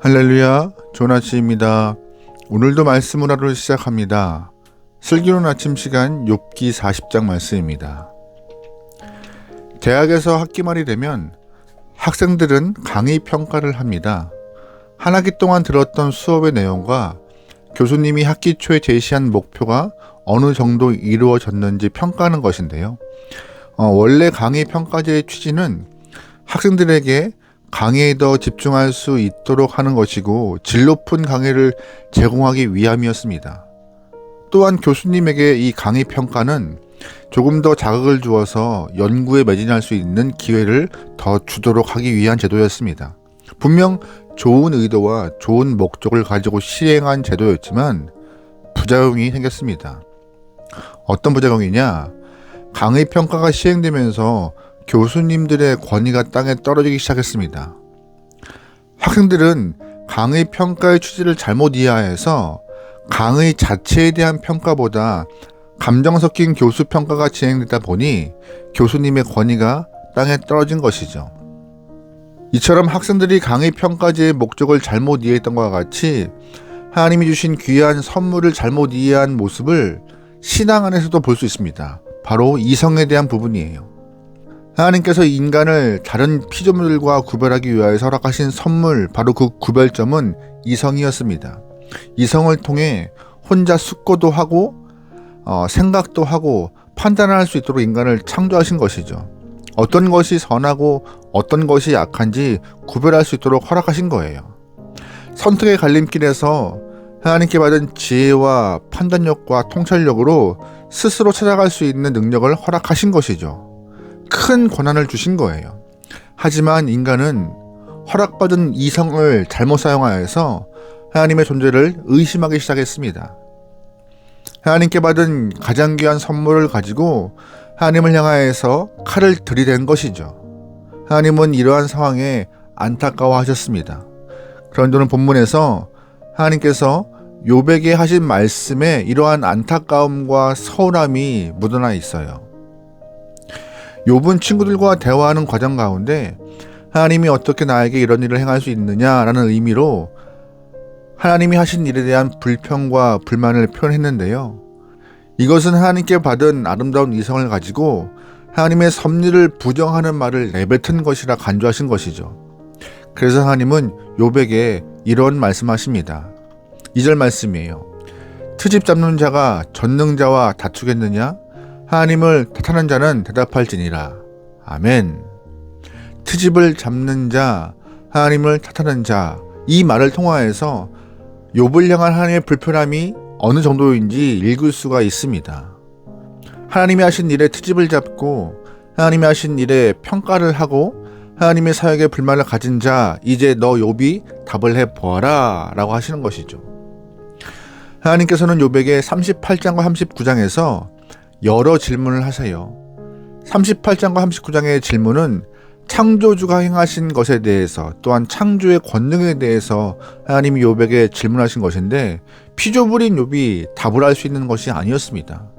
할렐루야, 좋은 아침입니다. 오늘도 말씀을 하루 시작합니다. 슬기로운 아침 시간 욥기 40장 말씀입니다. 대학에서 학기말이 되면 학생들은 강의 평가를 합니다. 한 학기 동안 들었던 수업의 내용과 교수님이 학기 초에 제시한 목표가 어느 정도 이루어졌는지 평가하는 것인데요. 원래 강의 평가제의 취지는 학생들에게 강의에 더 집중할 수 있도록 하는 것이고 질 높은 강의를 제공하기 위함이었습니다. 또한 교수님에게 이 강의 평가는 조금 더 자극을 주어서 연구에 매진할 수 있는 기회를 더 주도록 하기 위한 제도였습니다. 분명 좋은 의도와 좋은 목적을 가지고 시행한 제도였지만 부작용이 생겼습니다. 어떤 부작용이냐? 강의 평가가 시행되면서 교수님들의 권위가 땅에 떨어지기 시작했습니다. 학생들은 강의 평가의 취지를 잘못 이해해서 강의 자체에 대한 평가보다 감정 섞인 교수 평가가 진행되다 보니 교수님의 권위가 땅에 떨어진 것이죠. 이처럼 학생들이 강의 평가제의 목적을 잘못 이해했던 것과 같이 하나님이 주신 귀한 선물을 잘못 이해한 모습을 신앙 안에서도 볼 수 있습니다. 바로 이성에 대한 부분이에요. 하나님께서 인간을 다른 피조물들과 구별하기 위하여 허락하신 선물, 바로 그 구별점은 이성이었습니다. 이성을 통해 혼자 숙고도 하고 생각도 하고 판단할 수 있도록 인간을 창조하신 것이죠. 어떤 것이 선하고 어떤 것이 악한지 구별할 수 있도록 허락하신 거예요. 선택의 갈림길에서 하나님께 받은 지혜와 판단력과 통찰력으로 스스로 찾아갈 수 있는 능력을 허락하신 것이죠. 큰 권한을 주신 거예요. 하지만 인간은 허락받은 이성을 잘못 사용하여서 하나님의 존재를 의심하기 시작했습니다. 하나님께 받은 가장 귀한 선물을 가지고 하나님을 향하여서 칼을 들이댄 것이죠. 하나님은 이러한 상황에 안타까워하셨습니다. 그런데 오늘 본문에서 하나님께서 욥에게 하신 말씀에 이러한 안타까움과 서운함이 묻어나 있어요. 욥은 친구들과 대화하는 과정 가운데 하나님이 어떻게 나에게 이런 일을 행할 수 있느냐라는 의미로 하나님이 하신 일에 대한 불평과 불만을 표현했는데요. 이것은 하나님께 받은 아름다운 이성을 가지고 하나님의 섭리를 부정하는 말을 내뱉은 것이라 간주하신 것이죠. 그래서 하나님은 욥에게 이런 말씀하십니다. 2절 말씀이에요. 트집 잡는 자가 전능자와 다투겠느냐? 하나님을 탓하는 자는 대답할지니라. 아멘. 트집을 잡는 자, 하나님을 탓하는 자, 이 말을 통하여서 욥을 향한 하나님의 불편함이 어느 정도인지 읽을 수가 있습니다. 하나님이 하신 일에 트집을 잡고 하나님이 하신 일에 평가를 하고 하나님의 사역에 불만을 가진 자, 이제 너 욥이 답을 해보아라 라고 하시는 것이죠. 하나님께서는 욥에게 38장과 39장에서 여러 질문을 하세요. 38장과 39장의 질문은 창조주가 행하신 것에 대해서, 또한 창조의 권능에 대해서 하나님이 욥에게 질문하신 것인데 피조물인 욥이 답을 할 수 있는 것이 아니었습니다.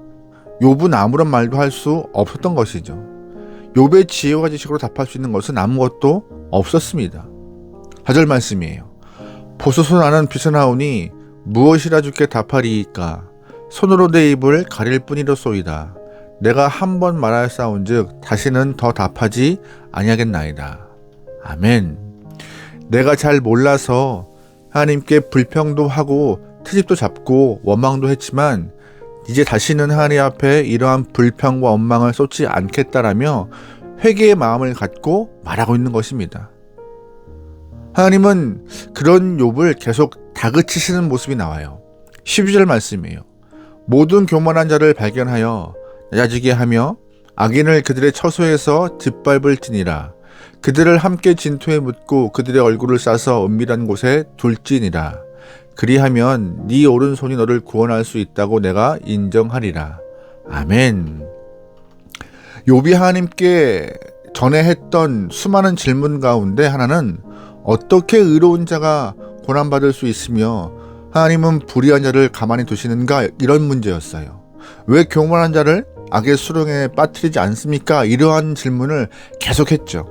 욥은 아무런 말도 할 수 없었던 것이죠. 욥의 지혜와 지식으로 답할 수 있는 것은 아무것도 없었습니다. 4절 말씀이에요. 보소서 나는 비서나오니 무엇이라 주께 답하리이까? 손으로 내 입을 가릴 뿐이로소이다. 내가 한 번 말하였사온즉 다시는 더 답하지 아니하겠나이다. 아멘. 내가 잘 몰라서 하나님께 불평도 하고 트집도 잡고 원망도 했지만 이제 다시는 하나님 앞에 이러한 불평과 원망을 쏟지 않겠다라며 회개의 마음을 갖고 말하고 있는 것입니다. 하나님은 그런 욥을 계속 다그치시는 모습이 나와요. 12절 말씀이에요. 모든 교만한 자를 발견하여 낮아지게 하며 악인을 그들의 처소에서 짓밟을지니라. 그들을 함께 진토에 묻고 그들의 얼굴을 싸서 은밀한 곳에 둘지니라. 그리하면 네 오른손이 너를 구원할 수 있다고 내가 인정하리라. 아멘. 욥이 하나님께 전에 했던 수많은 질문 가운데 하나는 어떻게 의로운 자가 고난받을 수 있으며 하나님은 불의한 자를 가만히 두시는가, 이런 문제였어요. 왜 교만한 자를 악의 수렁에 빠뜨리지 않습니까? 이러한 질문을 계속했죠.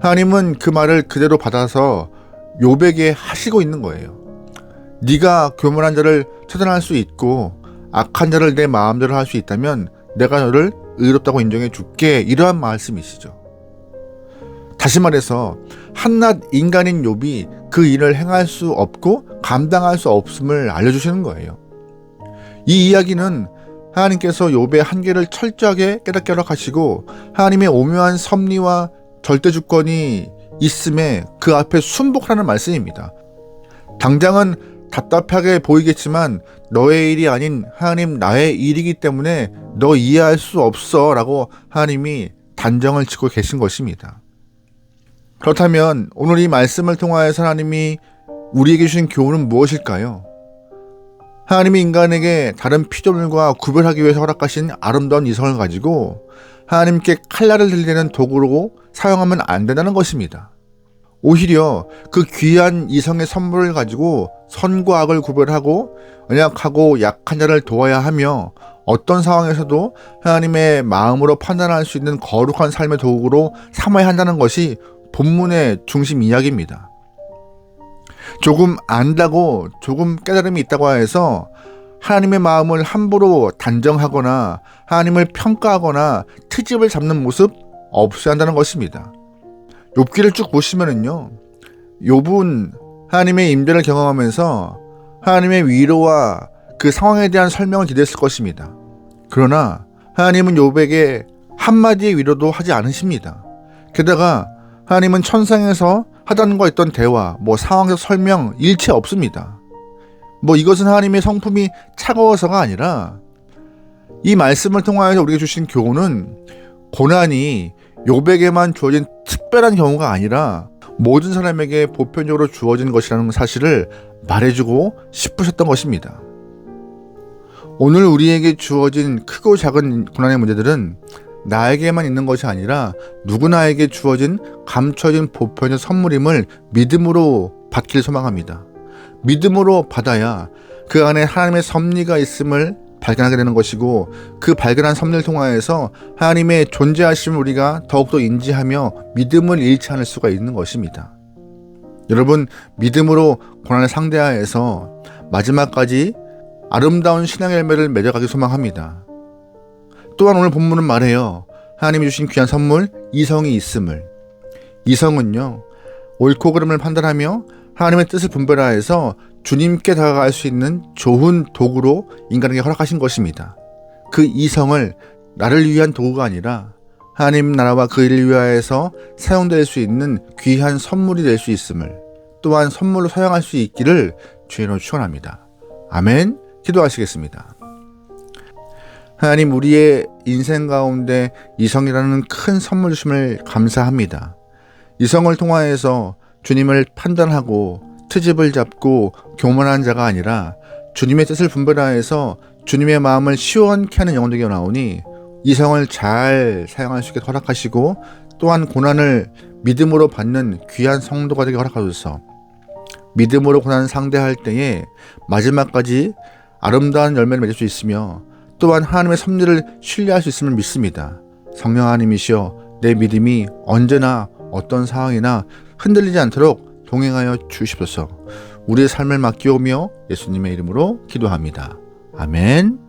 하나님은 그 말을 그대로 받아서 욥에게 하시고 있는 거예요. 네가 교만한 자를 처단할 수 있고 악한 자를 내 마음대로 할 수 있다면 내가 너를 의롭다고 인정해 줄게. 이러한 말씀이시죠. 다시 말해서 한낱 인간인 욥이 그 일을 행할 수 없고 감당할 수 없음을 알려주시는 거예요. 이 이야기는 하나님께서 욥의 한계를 철저하게 깨닫게 허락하시고 하나님의 오묘한 섭리와 절대 주권이 있음에 그 앞에 순복하라는 말씀입니다. 당장은 답답하게 보이겠지만 너의 일이 아닌 하나님 나의 일이기 때문에 너 이해할 수 없어 라고 하나님이 단정을 짓고 계신 것입니다. 그렇다면 오늘 이 말씀을 통하여서 하나님이 우리에게 주신 교훈은 무엇일까요? 하나님이 인간에게 다른 피조물과 구별하기 위해서 허락하신 아름다운 이성을 가지고 하나님께 칼날을 들이대는 도구로 사용하면 안 된다는 것입니다. 오히려 그 귀한 이성의 선물을 가지고 선과 악을 구별하고 연약하고 약한 자를 도와야 하며 어떤 상황에서도 하나님의 마음으로 판단할 수 있는 거룩한 삶의 도구로 삼아야 한다는 것이 본문의 중심 이야기입니다. 조금 안다고 조금 깨달음이 있다고 해서 하나님의 마음을 함부로 단정하거나 하나님을 평가하거나 트집을 잡는 모습 없어야 한다는 것입니다. 욥기를 쭉 보시면은요, 욥은 하나님의 임재를 경험하면서 하나님의 위로와 그 상황에 대한 설명을 기대했을 것입니다. 그러나 하나님은 욥에게 한마디의 위로도 하지 않으십니다. 게다가 하나님은 천상에서 하단과 있던 대화, 상황적 설명 일체 없습니다. 이것은 하나님의 성품이 차가워서가 아니라 이 말씀을 통하여서 우리에게 주신 교훈은 고난이 욥에게만 주어진 특별한 경우가 아니라 모든 사람에게 보편적으로 주어진 것이라는 사실을 말해주고 싶으셨던 것입니다. 오늘 우리에게 주어진 크고 작은 고난의 문제들은 나에게만 있는 것이 아니라 누구나에게 주어진 감춰진 보편의 선물임을 믿음으로 받기를 소망합니다. 믿음으로 받아야 그 안에 하나님의 섭리가 있음을 발견하게 되는 것이고 그 발견한 섭리를 통하여서 하나님의 존재하심을 우리가 더욱더 인지하며 믿음을 잃지 않을 수가 있는 것입니다. 여러분, 믿음으로 고난을 상대하여서 마지막까지 아름다운 신앙의 열매를 맺어가기 소망합니다. 또한 오늘 본문은 말해요. 하나님이 주신 귀한 선물 이성이 있음을. 이성은요, 옳고 그름을 판단하며 하나님의 뜻을 분별하여서 주님께 다가갈 수 있는 좋은 도구로 인간에게 허락하신 것입니다. 그 이성을 나를 위한 도구가 아니라 하나님 나라와 그 일을 위하여서 사용될 수 있는 귀한 선물이 될 수 있음을, 또한 선물로 사용할 수 있기를 주의로 축원합니다. 아멘. 기도하시겠습니다. 하나님, 우리의 인생 가운데 이성이라는 큰 선물 주심을 감사합니다. 이성을 통하여서 주님을 판단하고 트집을 잡고 교만한 자가 아니라 주님의 뜻을 분별하여서 주님의 마음을 시원케 하는 영혼 되게 나오니 이성을 잘 사용할 수 있게 허락하시고 또한 고난을 믿음으로 받는 귀한 성도가 되게 허락하소서. 믿음으로 고난을 상대할 때에 마지막까지 아름다운 열매를 맺을 수 있으며 또한 하나님의 섭리를 신뢰할 수 있음을 믿습니다. 성령 하나님이시여, 내 믿음이 언제나 어떤 상황이나 흔들리지 않도록 동행하여 주시옵소서. 우리의 삶을 맡기오며 예수님의 이름으로 기도합니다. 아멘.